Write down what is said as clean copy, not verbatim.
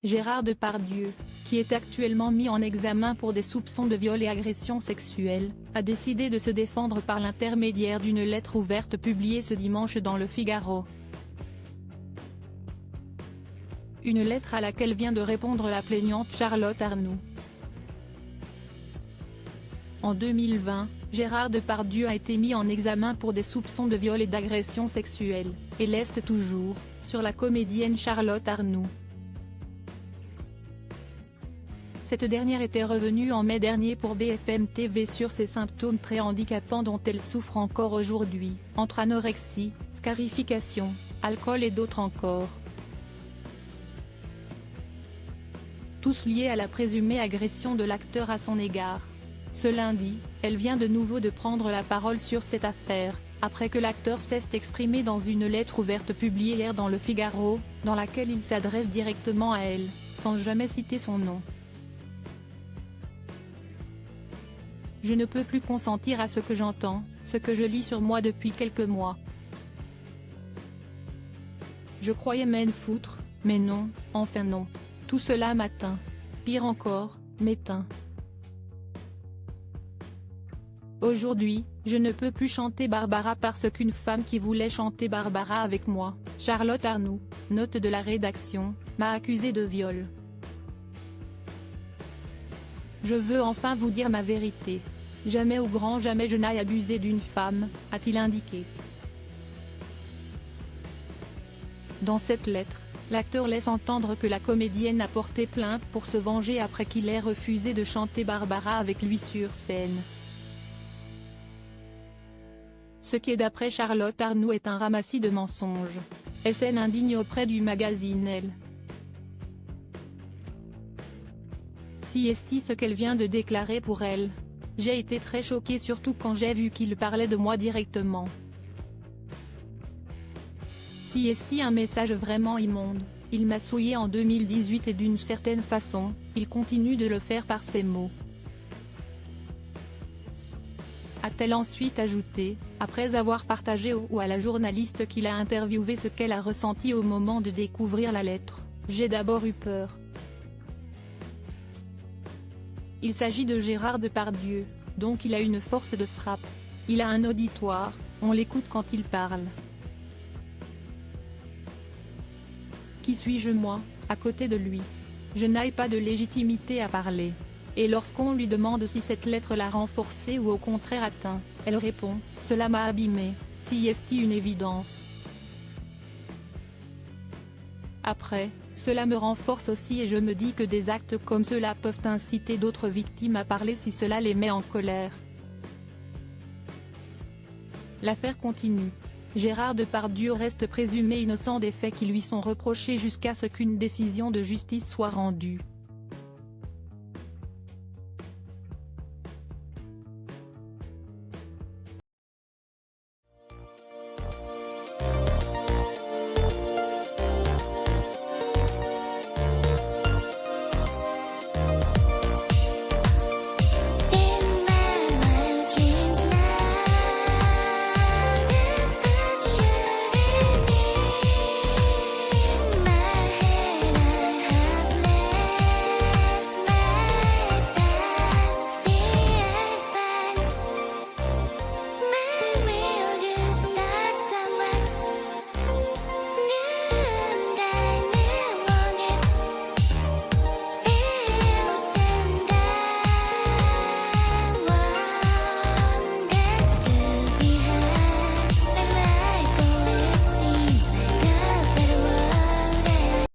Gérard Depardieu, qui est actuellement mis en examen pour des soupçons de viol et agression sexuelle, a décidé de se défendre par l'intermédiaire d'une lettre ouverte publiée ce dimanche dans Le Figaro. Une lettre à laquelle vient de répondre la plaignante Charlotte Arnoult. En 2020, Gérard Depardieu a été mis en examen pour des soupçons de viol et d'agression sexuelle, et leste toujours, sur la comédienne Charlotte Arnoult. Cette dernière était revenue en mai dernier pour BFM TV sur ses symptômes très handicapants dont elle souffre encore aujourd'hui, entre anorexie, scarification, alcool et d'autres encore. Tous liés à la présumée agression de l'acteur à son égard. Ce lundi, elle vient de nouveau de prendre la parole sur cette affaire, après que l'acteur s'est exprimé dans une lettre ouverte publiée hier dans Le Figaro, dans laquelle il s'adresse directement à elle, sans jamais citer son nom. Je ne peux plus consentir à ce que j'entends, ce que je lis sur moi depuis quelques mois. Je croyais m'en foutre, mais non, enfin non. Tout cela m'atteint. Pire encore, m'éteint. Aujourd'hui, je ne peux plus chanter Barbara parce qu'une femme qui voulait chanter Barbara avec moi, Charlotte Arnoult, note de la rédaction, m'a accusé de viol. Je veux enfin vous dire ma vérité. Jamais au grand jamais je n'ai abusé d'une femme, a-t-il indiqué. Dans cette lettre, l'acteur laisse entendre que la comédienne a porté plainte pour se venger après qu'il ait refusé de chanter Barbara avec lui sur scène. Ce qui d'après Charlotte Arnoult est un ramassis de mensonges. Elle s'en indigne auprès du magazine Elle. Si est ce qu'elle vient de déclarer pour elle. J'ai été très choquée surtout quand j'ai vu qu'il parlait de moi directement. Si est un message vraiment immonde, il m'a souillé en 2018 et d'une certaine façon, il continue de le faire par ses mots. A-t-elle ensuite ajouté, après avoir partagé ou à la journaliste qui l'a interviewé ce qu'elle a ressenti au moment de découvrir la lettre, j'ai d'abord eu peur. Il s'agit de Gérard Depardieu, donc il a une force de frappe. Il a un auditoire, on l'écoute quand il parle. Qui suis-je moi, à côté de lui? Je n'ai pas de légitimité à parler. Et lorsqu'on lui demande si cette lettre l'a renforcée ou au contraire atteint, elle répond, cela m'a abîmé, si est une évidence. Après, cela me renforce aussi et je me dis que des actes comme cela peuvent inciter d'autres victimes à parler si cela les met en colère. L'affaire continue. Gérard Depardieu reste présumé innocent des faits qui lui sont reprochés jusqu'à ce qu'une décision de justice soit rendue.